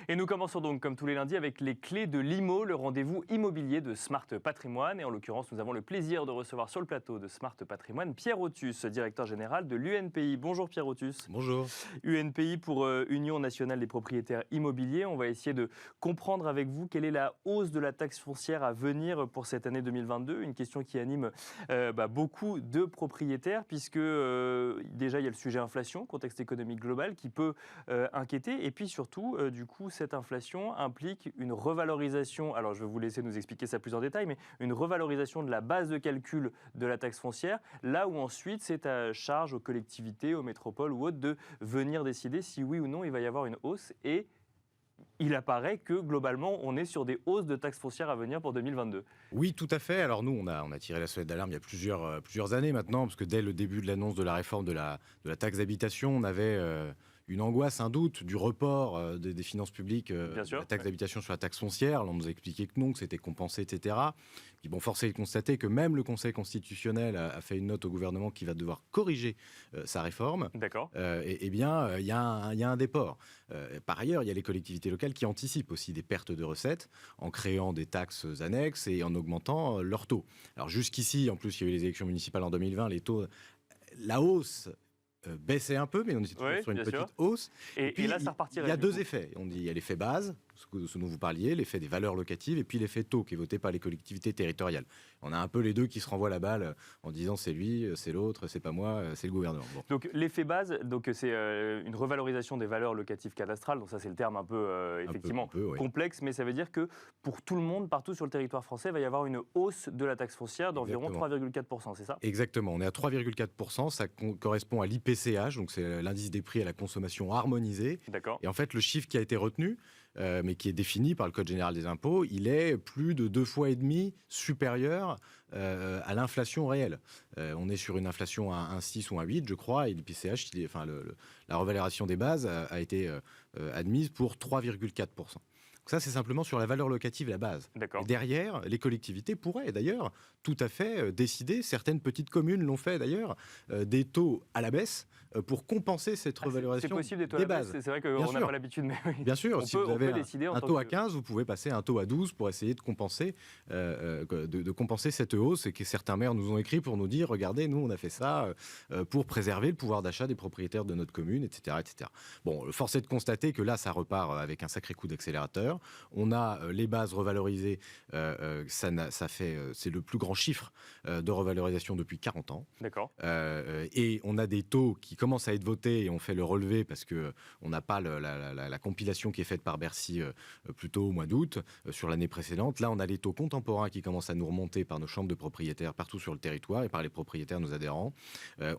Et nous commençons donc, comme tous les lundis, avec les clés de l'IMO, le rendez-vous immobilier de Smart Patrimoine. Et en l'occurrence, nous avons le plaisir de recevoir sur le plateau de Smart Patrimoine Pierre Othus, directeur général de l'UNPI. Bonjour Pierre Othus. Bonjour. UNPI pour Union nationale des propriétaires immobiliers. On va essayer de comprendre avec vous quelle est la hausse de la taxe foncière à venir pour cette année 2022. Une question qui anime beaucoup de propriétaires, puisque déjà il y a le sujet inflation, contexte économique global, qui peut inquiéter. Et puis surtout, du coup, cette inflation implique une revalorisation, alors je vais vous laisser nous expliquer ça plus en détail, mais une revalorisation de la base de calcul de la taxe foncière, là où ensuite c'est à charge aux collectivités, aux métropoles ou autres de venir décider si oui ou non il va y avoir une hausse. Et il apparaît que globalement on est sur des hausses de taxes foncières à venir pour 2022. Oui, tout à fait. Alors nous, on a tiré la sonnette d'alarme il y a plusieurs années maintenant, parce que dès le début de l'annonce de la réforme de la taxe d'habitation, on avait une angoisse, un doute du report des finances publiques de la taxe d'habitation sur la taxe foncière. Alors, on nous a expliqué que non, que c'était compensé, etc. Puis bon, force est de constater que même le Conseil constitutionnel a fait une note au gouvernement qui va devoir corriger sa réforme. D'accord. Eh bien, il y a un déport. Par ailleurs, il y a les collectivités locales qui anticipent aussi des pertes de recettes en créant des taxes annexes et en augmentant leurs taux. Alors jusqu'ici, en plus, il y a eu les élections municipales en 2020, les taux, la hausse baissait un peu, mais on était toujours sur une petite hausse. Et puis, là, ça repartirait. Il y a deux effets. On dit il y a l'effet base, ce dont vous parliez, l'effet des valeurs locatives, et puis l'effet taux qui est voté par les collectivités territoriales. On a un peu les deux qui se renvoient la balle en disant c'est lui, c'est l'autre, c'est pas moi, c'est le gouvernement. Bon. Donc l'effet base, c'est une revalorisation des valeurs locatives cadastrales. Donc ça c'est le terme un peu effectivement complexe, mais ça veut dire que pour tout le monde, partout sur le territoire français, il va y avoir une hausse de la taxe foncière d'environ 3,4%, c'est ça ? Exactement, on est à 3,4%, ça correspond à l'IPCH, donc c'est l'indice des prix à la consommation harmonisée. D'accord. Et en fait, le chiffre qui a été retenu, mais qui est défini par le Code général des impôts, il est plus de 2,5 fois supérieur à l'inflation réelle. On est sur une inflation à 1,6 ou 1,8, je crois, et l'IPCH, la revalorisation des bases a été admise pour 3,4%. Donc ça, c'est simplement sur la valeur locative, la base. Et derrière, les collectivités pourraient d'ailleurs tout à fait décider, certaines petites communes l'ont fait d'ailleurs, des taux à la baisse pour compenser cette revalorisation c'est possible, des bases. C'est vrai qu'on n'a pas l'habitude, mais oui. Bien sûr, si vous avez un taux à 15, vous pouvez passer un taux à 12 pour essayer de compenser, compenser cette hausse, et que certains maires nous ont écrit pour nous dire, regardez, nous on a fait ça pour préserver le pouvoir d'achat des propriétaires de notre commune, etc., etc. Bon, force est de constater que là, ça repart avec un sacré coup d'accélérateur. On a les bases revalorisées, c'est le plus grand chiffre de revalorisation depuis 40 ans. D'accord. Et on a des taux qui commencent à être votés, et on fait le relevé parce qu'on n'a pas la compilation qui est faite par Bercy plus tôt au mois d'août sur l'année précédente. Là, on a les taux contemporains qui commencent à nous remonter par nos chambres de propriétaires partout sur le territoire et par les propriétaires, nos adhérents.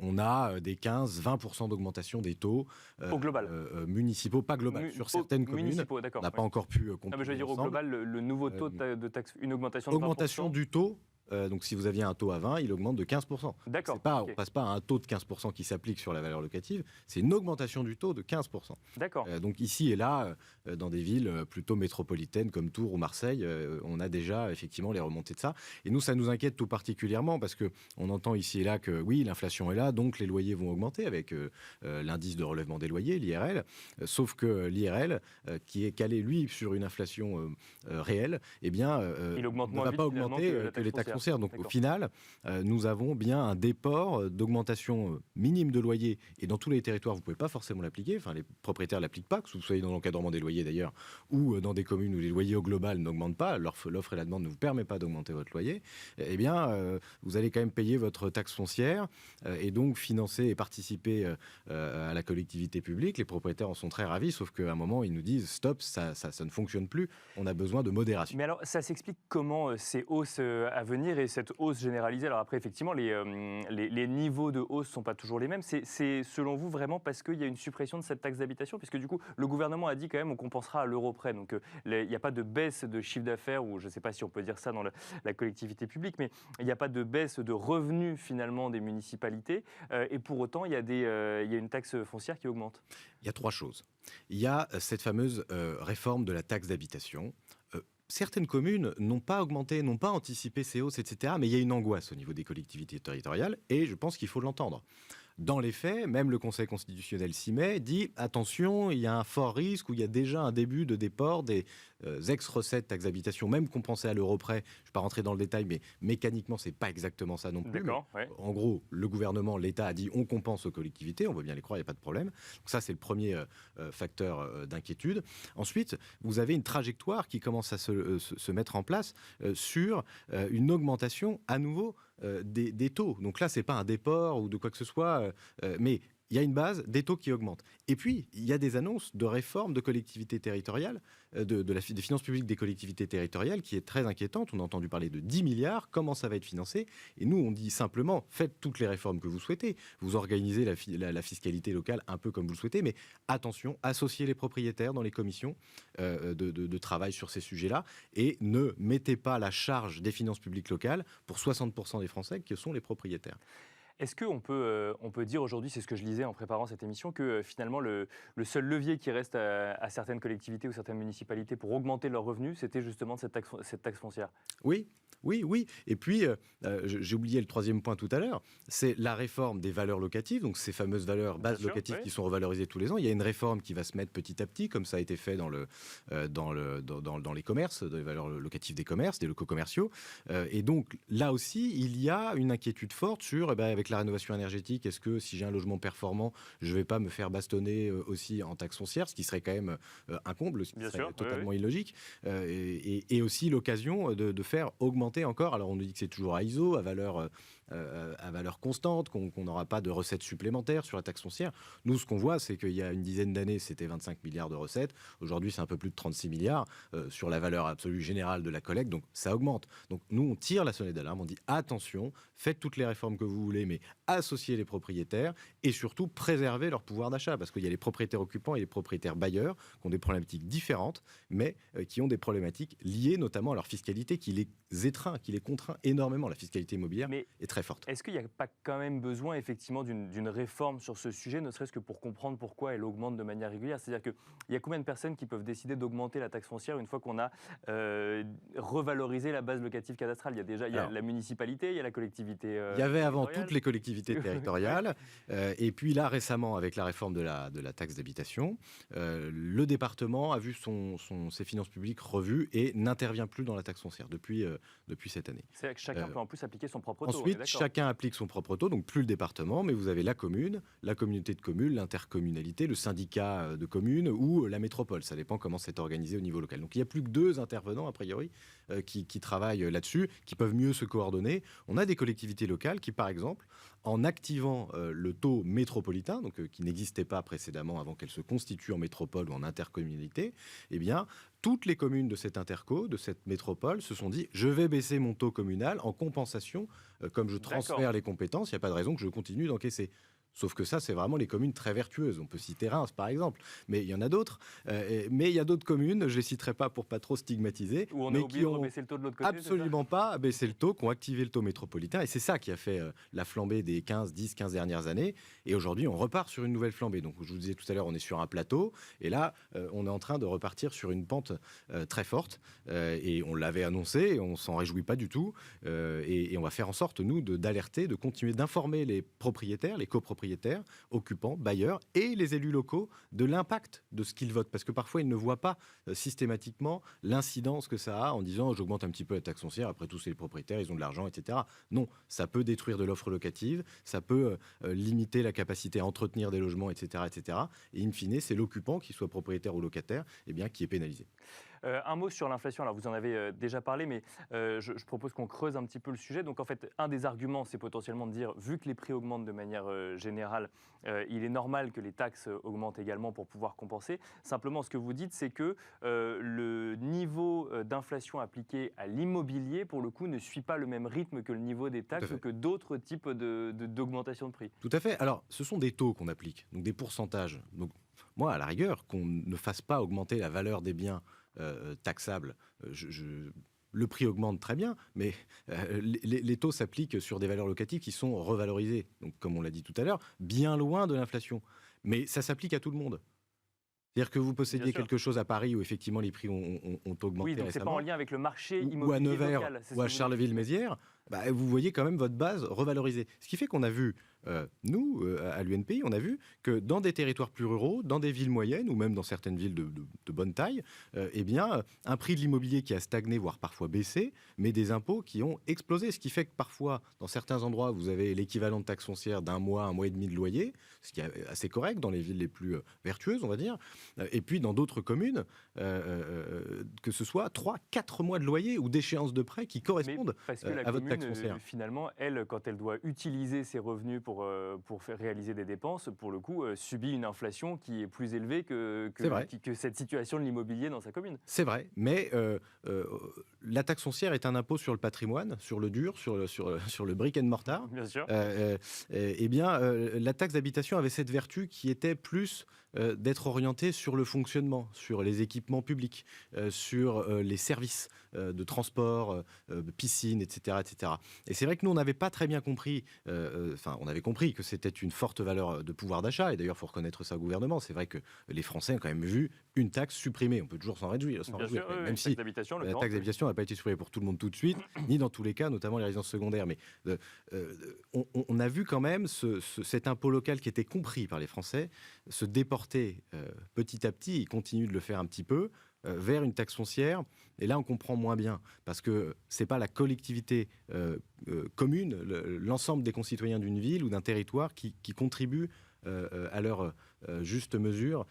On a des 15-20% d'augmentation des taux au global. Municipaux, pas global, sur certaines communes. On n'a pas encore pu je veux dire, au global, le nouveau taux de taxe, une augmentation de 20%. Augmentation du taux. Donc si vous aviez un taux à 20, il augmente de 15%. D'accord. On ne passe pas à un taux de 15% qui s'applique sur la valeur locative, c'est une augmentation du taux de 15%. D'accord. Donc ici et là, dans des villes plutôt métropolitaines comme Tours ou Marseille, on a déjà effectivement les remontées de ça. Et nous, ça nous inquiète tout particulièrement parce qu'on entend ici et là que oui, l'inflation est là, donc les loyers vont augmenter avec l'indice de relèvement des loyers, l'IRL. Sauf que l'IRL, qui est calé, lui, sur une inflation réelle, eh bien, il augmente ne va pas augmenter que les taxes. Donc au final, nous avons bien un déport d'augmentation minime de loyer, et dans tous les territoires, vous ne pouvez pas forcément l'appliquer, enfin les propriétaires ne l'appliquent pas, que vous soyez dans l'encadrement des loyers d'ailleurs, ou dans des communes où les loyers au global n'augmentent pas, l'offre et la demande ne vous permettent pas d'augmenter votre loyer, eh bien vous allez quand même payer votre taxe foncière et donc financer et participer à la collectivité publique. Les propriétaires en sont très ravis, sauf qu'à un moment, ils nous disent stop, ça ne fonctionne plus, on a besoin de modération. Mais alors, ça s'explique comment ces hausses à venir et cette hausse généralisée? Alors après, effectivement, les niveaux de hausse ne sont pas toujours les mêmes. C'est selon vous vraiment parce qu'il y a une suppression de cette taxe d'habitation? Puisque du coup, le gouvernement a dit quand même on compensera à l'euro près. Donc il n'y a pas de baisse de chiffre d'affaires, ou je ne sais pas si on peut dire ça dans la collectivité publique, mais il n'y a pas de baisse de revenus finalement des municipalités. Et pour autant, il y a une taxe foncière qui augmente. Il y a trois choses. Il y a cette fameuse réforme de la taxe d'habitation. Certaines communes n'ont pas augmenté, n'ont pas anticipé ces hausses, etc. Mais il y a une angoisse au niveau des collectivités territoriales, et je pense qu'il faut l'entendre. dans les faits, même le Conseil constitutionnel s'y met, dit attention, il y a un fort risque où il y a déjà un début de déport des ex-recettes taxe d'habitation, même compensées à l'euro près. Je ne vais pas rentrer dans le détail, mais mécaniquement, c'est pas exactement ça non plus. Ouais. En gros, le gouvernement, l'État a dit on compense aux collectivités, on veut bien les croire, il n'y a pas de problème. Donc ça, c'est le premier facteur d'inquiétude. Ensuite, vous avez une trajectoire qui commence à se mettre en place sur une augmentation à nouveau des taux. Donc là, ce n'est pas un déport ou de quoi que ce soit, mais il y a une base, des taux qui augmentent. Et puis, il y a des annonces de réforme de collectivités territoriales, des finances publiques des collectivités territoriales, qui est très inquiétante. On a entendu parler de 10 milliards, comment ça va être financé? Et nous, on dit simplement, faites toutes les réformes que vous souhaitez. Vous organisez la fiscalité locale un peu comme vous le souhaitez, mais attention, associez les propriétaires dans les commissions de travail sur ces sujets-là, et ne mettez pas la charge des finances publiques locales pour 60% des Français qui sont les propriétaires. Est-ce qu'on peut dire aujourd'hui, c'est ce que je lisais en préparant cette émission, que finalement le seul levier qui reste à certaines collectivités ou certaines municipalités pour augmenter leurs revenus, c'était justement cette taxe foncière? Oui. Et puis, j'ai oublié le troisième point tout à l'heure, c'est la réforme des valeurs locatives, donc ces fameuses valeurs bases locatives qui sont revalorisées tous les ans. Il y a une réforme qui va se mettre petit à petit, comme ça a été fait dans les commerces, dans les valeurs locatives des commerces, des locaux commerciaux. Et donc, là aussi, il y a une inquiétude forte sur, avec la rénovation énergétique, est-ce que si j'ai un logement performant, je ne vais pas me faire bastonner aussi en taxe foncière, ce qui serait quand même un comble, ce qui serait totalement illogique. Et aussi l'occasion de faire augmenter encore, alors on nous dit que c'est toujours à ISO, à valeur constante, qu'on n'aura pas de recettes supplémentaires sur la taxe foncière. Nous, ce qu'on voit, c'est qu'il y a une dizaine d'années, c'était 25 milliards de recettes. Aujourd'hui, c'est un peu plus de 36 milliards sur la valeur absolue générale de la collecte. Donc, ça augmente. Donc, nous, on tire la sonnette d'alarme. On dit attention, faites toutes les réformes que vous voulez, mais associez les propriétaires et surtout préservez leur pouvoir d'achat. Parce qu'il y a les propriétaires occupants et les propriétaires bailleurs qui ont des problématiques différentes, mais qui ont des problématiques liées notamment à leur fiscalité qui les étreint, qui les contraint énormément. La fiscalité immobilière est très forte. Est-ce qu'il n'y a pas quand même besoin effectivement d'une réforme sur ce sujet, ne serait-ce que pour comprendre pourquoi elle augmente de manière régulière? C'est-à-dire qu'il y a combien de personnes qui peuvent décider d'augmenter la taxe foncière une fois qu'on a revalorisé la base locative cadastrale? Il y a la municipalité, il y a la collectivité. Il y avait avant toutes les collectivités territoriales. Et puis là, récemment, avec la réforme de la taxe d'habitation, le département a vu ses finances publiques revues et n'intervient plus dans la taxe foncière depuis cette année. C'est que chacun peut en plus appliquer son propre taux. Ensuite, chacun applique son propre taux, donc plus le département, mais vous avez la commune, la communauté de communes, l'intercommunalité, le syndicat de communes ou la métropole. Ça dépend comment c'est organisé au niveau local. Donc il n'y a plus que 2 intervenants, a priori, qui travaillent là-dessus, qui peuvent mieux se coordonner. On a des collectivités locales qui, par exemple, en activant le taux métropolitain, donc qui n'existait pas précédemment avant qu'elle se constitue en métropole ou en intercommunalité, eh bien, toutes les communes de cette interco, de cette métropole, se sont dit « je vais baisser mon taux communal en compensation, comme je transfère les compétences, il n'y a pas de raison que je continue d'encaisser ». Sauf que ça, c'est vraiment les communes très vertueuses. On peut citer Reims, par exemple, mais il y en a d'autres. Mais il y a d'autres communes, je ne les citerai pas pour pas trop stigmatiser, où on mais a oublié qui ont baisser le taux de l'autre côté, absolument pas baissé le taux, qui ont activé le taux métropolitain. Et c'est ça qui a fait la flambée des 15 dernières années. Et aujourd'hui, on repart sur une nouvelle flambée. Donc, je vous disais tout à l'heure, on est sur un plateau. Et là, on est en train de repartir sur une pente très forte. Et on l'avait annoncé, et on s'en réjouit pas du tout. Et on va faire en sorte, nous, d'alerter, de continuer d'informer les propriétaires, les copropriétaires, occupants, bailleurs et les élus locaux de l'impact de ce qu'ils votent. Parce que parfois, ils ne voient pas systématiquement l'incidence que ça a en disant j'augmente un petit peu la taxe foncière, après tout, c'est les propriétaires, ils ont de l'argent, etc. Non, ça peut détruire de l'offre locative, ça peut limiter la capacité à entretenir des logements, etc. etc. Et in fine, c'est l'occupant, qu'il soit propriétaire ou locataire, qui est pénalisé. Un mot sur l'inflation, alors vous en avez déjà parlé, mais je propose qu'on creuse un petit peu le sujet. Donc en fait, un des arguments, c'est potentiellement de dire, vu que les prix augmentent de manière générale, il est normal que les taxes augmentent également pour pouvoir compenser. Simplement, ce que vous dites, c'est que le niveau d'inflation appliqué à l'immobilier, pour le coup, ne suit pas le même rythme que le niveau des taxes ou que d'autres types d'augmentation de prix. Tout à fait. Alors, ce sont des taux qu'on applique, donc des pourcentages. Donc, moi, à la rigueur, qu'on ne fasse pas augmenter la valeur des biens taxables, le prix augmente très bien, mais les taux s'appliquent sur des valeurs locatives qui sont revalorisées, donc comme on l'a dit tout à l'heure, bien loin de l'inflation. Mais ça s'applique à tout le monde. C'est-à-dire que vous possédiez quelque chose à Paris où effectivement les prix ont augmenté récemment. Oui, donc c'est pas en lien avec le marché immobilier ou à Nevers local, ou à Charleville-Mézières. vous voyez quand même votre base revalorisée. Ce qui fait qu'on a vu, nous, à l'UNPI, on a vu que dans des territoires plus ruraux, dans des villes moyennes ou même dans certaines villes de bonne taille, un prix de l'immobilier qui a stagné, voire parfois baissé, mais des impôts qui ont explosé. Ce qui fait que parfois, dans certains endroits, vous avez l'équivalent de taxe foncière d'un mois et demi de loyer, ce qui est assez correct dans les villes les plus vertueuses, on va dire. Et puis dans d'autres communes, que ce soit 3-4 mois de loyer ou d'échéance de prêt qui correspondent à votre taxe foncière. Finalement, elle, quand elle doit utiliser ses revenus pour faire réaliser des dépenses, pour le coup, subit une inflation qui est plus élevée que cette situation de l'immobilier dans sa commune. C'est vrai, mais la taxe foncière est un impôt sur le patrimoine, sur le dur, sur le brick and mortar. Bien sûr. La taxe d'habitation avait cette vertu qui était plus d'être orientée sur le fonctionnement, sur les équipements publics, sur les services de transport, piscine, etc., etc. Et c'est vrai que nous, on n'avait pas très bien compris, on avait compris que c'était une forte valeur de pouvoir d'achat, et d'ailleurs, il faut reconnaître ça au gouvernement. C'est vrai que les Français ont quand même vu une taxe supprimée. On peut toujours s'en réjouir, même si la taxe d'habitation n'a pas été supprimée pour tout le monde tout de suite, ni dans tous les cas, notamment les résidences secondaires. Mais on a vu quand même cet impôt local qui était compris par les Français se déporter petit à petit, il continue de le faire un petit peu, vers une taxe foncière. Et là, on comprend moins bien, parce que ce n'est pas la collectivité commune, l'ensemble des concitoyens d'une ville ou d'un territoire qui contribuent à leur juste mesure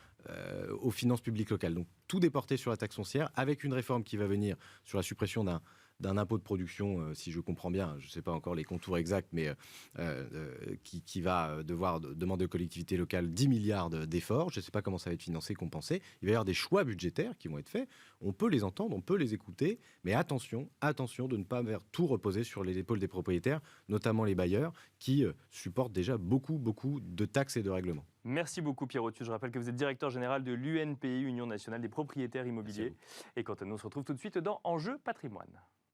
aux finances publiques locales. Donc tout déporté sur la taxe foncière, avec une réforme qui va venir sur la suppression d'un impôt de production, si je comprends bien, je ne sais pas encore les contours exacts, mais qui va devoir demander aux collectivités locales 10 milliards d'efforts. Je ne sais pas comment ça va être financé, compensé. Il va y avoir des choix budgétaires qui vont être faits. On peut les entendre, on peut les écouter, mais attention de ne pas faire tout reposer sur les épaules des propriétaires, notamment les bailleurs, qui supportent déjà beaucoup de taxes et de règlements. Merci beaucoup Pierre Othieu. Je rappelle que vous êtes directeur général de l'UNPI, Union nationale des propriétaires immobiliers. Et quant à nous, on se retrouve tout de suite dans Enjeu patrimoine.